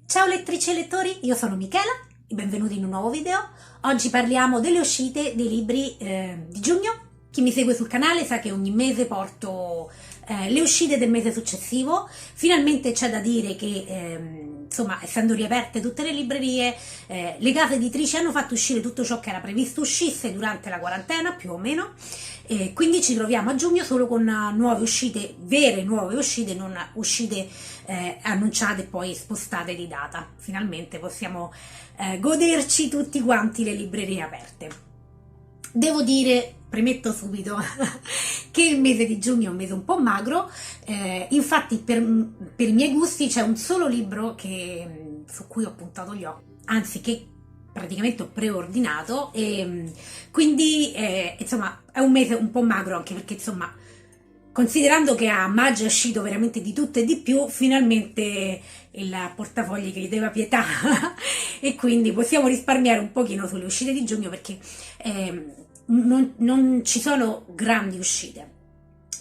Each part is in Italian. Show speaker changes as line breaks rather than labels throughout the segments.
Ciao lettrici e lettori, io sono Michela e benvenuti in un nuovo video. Oggi parliamo delle uscite dei libri di giugno. Chi mi segue sul canale sa che ogni mese porto le uscite del mese successivo. Finalmente c'è da dire che, insomma, essendo riaperte tutte le librerie, le case editrici hanno fatto uscire tutto ciò che era previsto uscisse durante la quarantena, più o meno. Quindi ci troviamo a giugno solo con nuove uscite, vere nuove uscite, non uscite annunciate e poi spostate di data. Finalmente possiamo goderci tutti quanti le librerie aperte. Devo dire, premetto subito, che il mese di giugno è un mese un po' magro, infatti per i miei gusti c'è un solo libro su cui ho puntato gli occhi, anzi che praticamente ho preordinato, e quindi insomma è un mese un po' magro, anche perché insomma, considerando che a maggio è uscito veramente di tutto e di più, finalmente il portafogli che gli deva pietà e quindi possiamo risparmiare un pochino sulle uscite di giugno, perché non ci sono grandi uscite.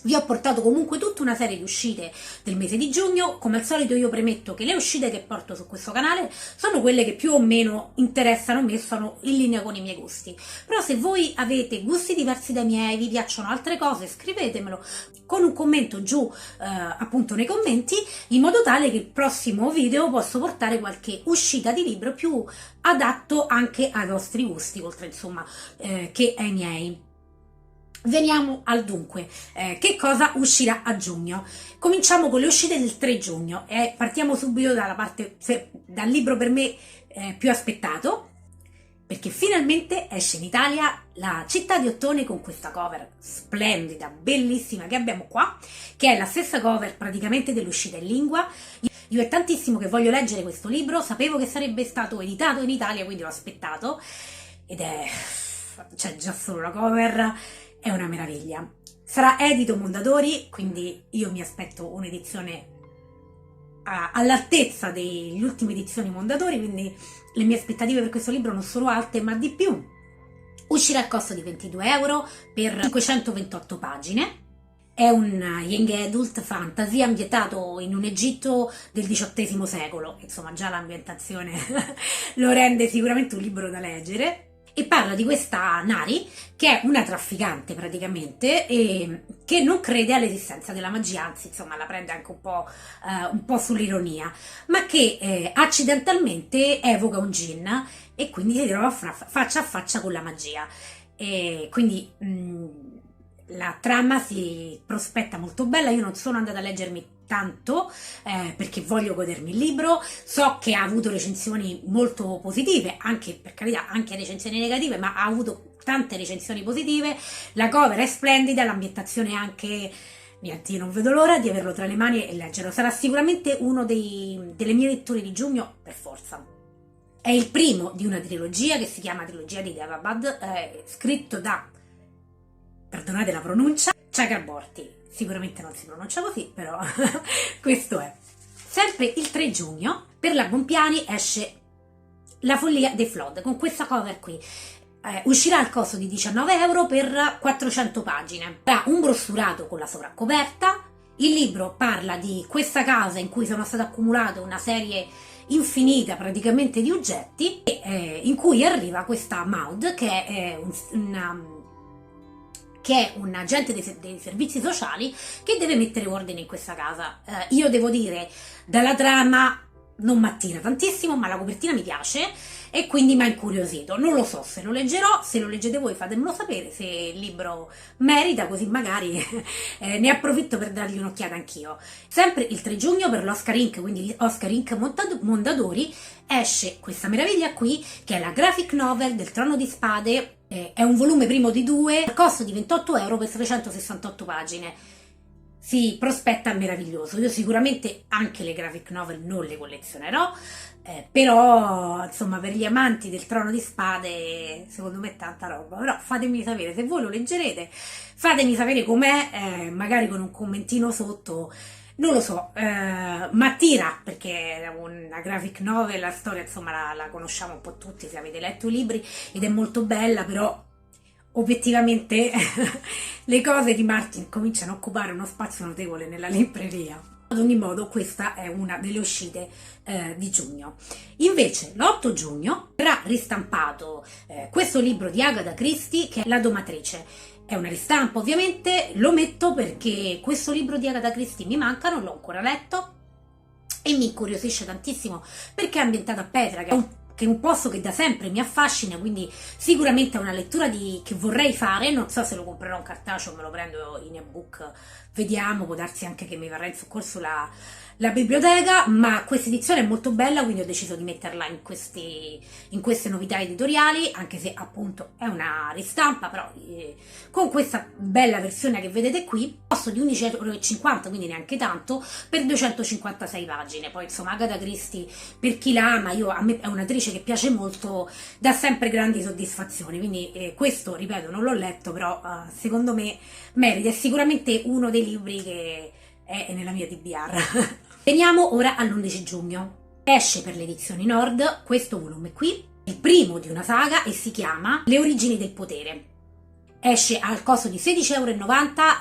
Vi ho portato comunque tutta una serie di uscite del mese di giugno. Come al solito io premetto che le uscite che porto su questo canale sono quelle che più o meno interessano me, sono in linea con i miei gusti. Però se voi avete gusti diversi dai miei, vi piacciono altre cose, scrivetemelo con un commento giù appunto nei commenti, in modo tale che il prossimo video posso portare qualche uscita di libro più adatto anche ai vostri gusti, oltre insomma che ai miei. Veniamo al dunque, che cosa uscirà a giugno? Cominciamo con le uscite del 3 giugno e partiamo subito dal libro per me più aspettato, perché finalmente esce in Italia La città di Ottone, con questa cover splendida, bellissima che abbiamo qua, che è la stessa cover praticamente dell'uscita in lingua. Io è tantissimo che voglio leggere questo libro, sapevo che sarebbe stato editato in Italia, quindi l'ho aspettato, ed cioè già solo la cover è una meraviglia. Sarà edito Mondadori, quindi io mi aspetto un'edizione all'altezza delle ultime edizioni Mondadori, quindi le mie aspettative per questo libro non sono alte, ma di più. Uscirà al costo di 22 euro per 528 pagine. È un young adult fantasy ambientato in un Egitto del XVIII secolo, insomma già l'ambientazione lo rende sicuramente un libro da leggere. E parla di questa Nari, che è una trafficante praticamente, e che non crede all'esistenza della magia, anzi insomma la prende anche un po' sull'ironia, ma che accidentalmente evoca un djinn e quindi si trova faccia a faccia con la magia. E quindi la trama si prospetta molto bella. Io non sono andata a leggermi tanto perché voglio godermi il libro. So che ha avuto recensioni molto positive, anche per carità anche recensioni negative, ma ha avuto tante recensioni positive. La cover è splendida, l'ambientazione anche, niente, io non vedo l'ora di averlo tra le mani e leggerlo. Sarà sicuramente uno delle mie letture di giugno per forza. È il primo di una trilogia che si chiama Trilogia di Daevabad, scritto da, perdonate la pronuncia, Chakraborty. Sicuramente non si pronuncia così, però questo è. Sempre il 3 giugno per la Bompiani esce La follia dei Flood, con questa cover qui. Uscirà al costo di 19 euro per 400 pagine. Ha un brossurato con la sovraccoperta. Il libro parla di questa casa in cui sono state accumulate una serie infinita praticamente di oggetti, e in cui arriva questa Maud, che è un agente dei servizi sociali che deve mettere ordine in questa casa. Io devo dire, dalla trama non mi attira tantissimo, ma la copertina mi piace e quindi mi ha incuriosito. Non lo so se lo leggerò, se lo leggete voi fatemelo sapere, se il libro merita, così magari ne approfitto per dargli un'occhiata anch'io. Sempre il 3 giugno per l'Oscar Inc., quindi Oscar Inc. Mondadori, esce questa meraviglia qui, che è la graphic novel del Trono di Spade. È un volume primo di 2, al costo di 28 euro per 368 pagine. Si prospetta meraviglioso. Io sicuramente anche le graphic novel non le collezionerò, però insomma per gli amanti del Trono di Spade secondo me è tanta roba. Però fatemi sapere se voi lo leggerete, fatemi sapere com'è, magari con un commentino sotto. Non lo so, ma attira, perché è una graphic novel, la storia insomma la conosciamo un po' tutti se avete letto i libri, ed è molto bella, però obiettivamente le cose di Martin cominciano a occupare uno spazio notevole nella libreria. Ad ogni modo questa è una delle uscite di giugno. Invece l'8 giugno verrà ristampato questo libro di Agatha Christie che è La domatrice. È una ristampa ovviamente, lo metto perché questo libro di Agatha Christie mi manca, non l'ho ancora letto e mi incuriosisce tantissimo perché è ambientato a Petra, che è un posto che da sempre mi affascina, quindi sicuramente è una lettura che vorrei fare. Non so se lo comprerò in cartaceo o me lo prendo in ebook, vediamo, può darsi anche che mi verrà in soccorso la biblioteca, ma questa edizione è molto bella, quindi ho deciso di metterla in queste novità editoriali, anche se appunto è una ristampa, però con questa bella versione che vedete qui, costo di 11,50 €, quindi neanche tanto, per 256 pagine. Poi insomma Agatha Christie, per chi la ama, a me è un'attrice che piace molto, dà sempre grandi soddisfazioni, quindi questo, ripeto, non l'ho letto, però secondo me merita, è sicuramente uno dei libri che è nella mia TBR. Veniamo ora all'11 giugno. Esce per le edizioni Nord questo volume qui, il primo di una saga e si chiama Le origini del potere. Esce al costo di 16,90 €,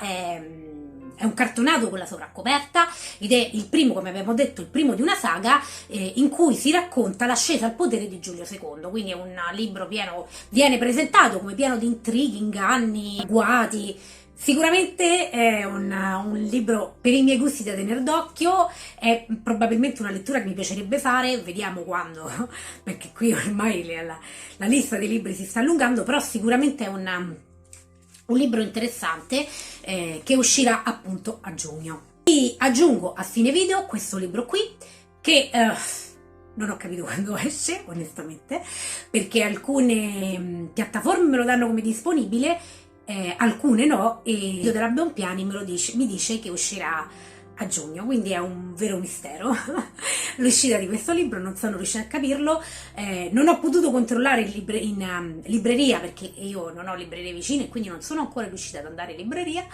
è un cartonato con la sovraccoperta ed è il primo, come abbiamo detto, il primo di una saga in cui si racconta l'ascesa al potere di Giulio II, quindi è un libro viene presentato come pieno di intrighi, inganni, agguati. Sicuramente è un libro per i miei gusti da tenere d'occhio, è probabilmente una lettura che mi piacerebbe fare, vediamo quando, perché qui ormai la lista dei libri si sta allungando, però sicuramente è un libro interessante che uscirà appunto a giugno. E aggiungo a fine video questo libro qui che non ho capito quando esce, onestamente, perché alcune piattaforme me lo danno come disponibile, alcune no, e il video della Bonpiani mi dice che uscirà a giugno, quindi è un vero mistero l'uscita di questo libro, non sono riuscita a capirlo. Non ho potuto controllare in libreria perché io non ho librerie vicine e quindi non sono ancora riuscita ad andare in libreria.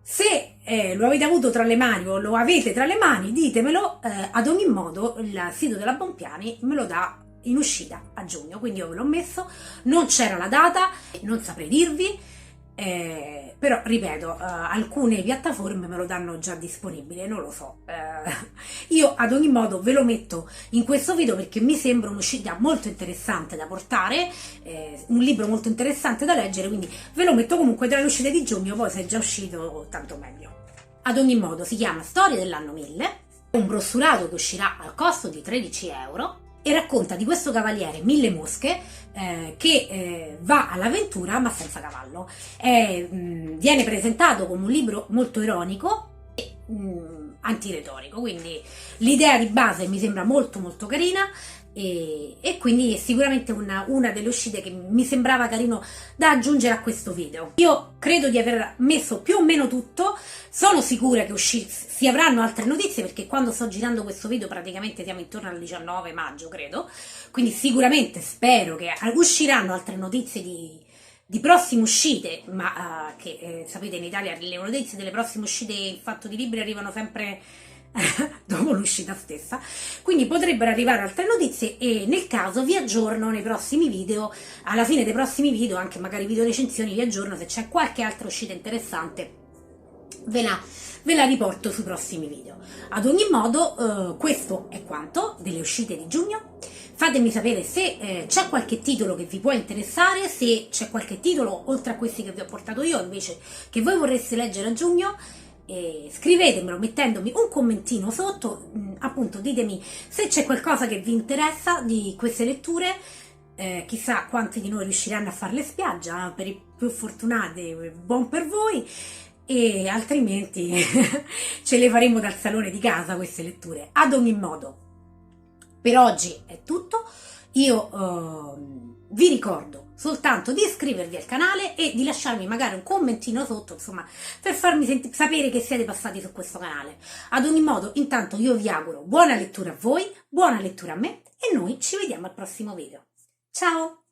Se lo avete avuto tra le mani o lo avete tra le mani, ditemelo. Ad ogni modo il sito della Bonpiani me lo dà in uscita a giugno, quindi io ve l'ho messo, non c'era la data, non saprei dirvi. Però ripeto, alcune piattaforme me lo danno già disponibile, non lo so. Io ad ogni modo ve lo metto in questo video perché mi sembra un'uscita molto interessante da portare, un libro molto interessante da leggere, quindi ve lo metto comunque tra le uscite di giugno, poi se è già uscito tanto meglio. Ad ogni modo si chiama Storie dell'anno 1000, è un brossurato che uscirà al costo di 13 € e racconta di questo cavaliere Mille Mosche che va all'avventura ma senza cavallo. Viene presentato come un libro molto ironico e antiretorico, quindi l'idea di base mi sembra molto molto carina e quindi è sicuramente una delle uscite che mi sembrava carino da aggiungere a questo video. Io credo di aver messo più o meno tutto, sono sicura che si avranno altre notizie perché quando sto girando questo video praticamente siamo intorno al 19 maggio credo, quindi sicuramente spero che usciranno altre notizie di prossime uscite, ma che sapete in Italia le notizie delle prossime uscite in fatto di libri arrivano sempre dopo l'uscita stessa, quindi potrebbero arrivare altre notizie e nel caso vi aggiorno nei prossimi video, alla fine dei prossimi video, anche magari video recensioni, vi aggiorno se c'è qualche altra uscita interessante, ve la riporto sui prossimi video. Ad ogni modo questo è quanto delle uscite di giugno. Fatemi sapere se c'è qualche titolo che vi può interessare, se c'è qualche titolo oltre a questi che vi ho portato io invece che voi vorreste leggere a giugno. Scrivetemelo mettendomi un commentino sotto, appunto ditemi se c'è qualcosa che vi interessa di queste letture, chissà quanti di noi riusciranno a farle spiaggia, per i più fortunati buon per voi, e altrimenti ce le faremo dal salone di casa queste letture. Ad ogni modo per oggi è tutto, io vi ricordo soltanto di iscrivervi al canale e di lasciarmi magari un commentino sotto, insomma, per farmi sapere che siete passati su questo canale. Ad ogni modo, intanto io vi auguro buona lettura a voi, buona lettura a me e noi ci vediamo al prossimo video. Ciao!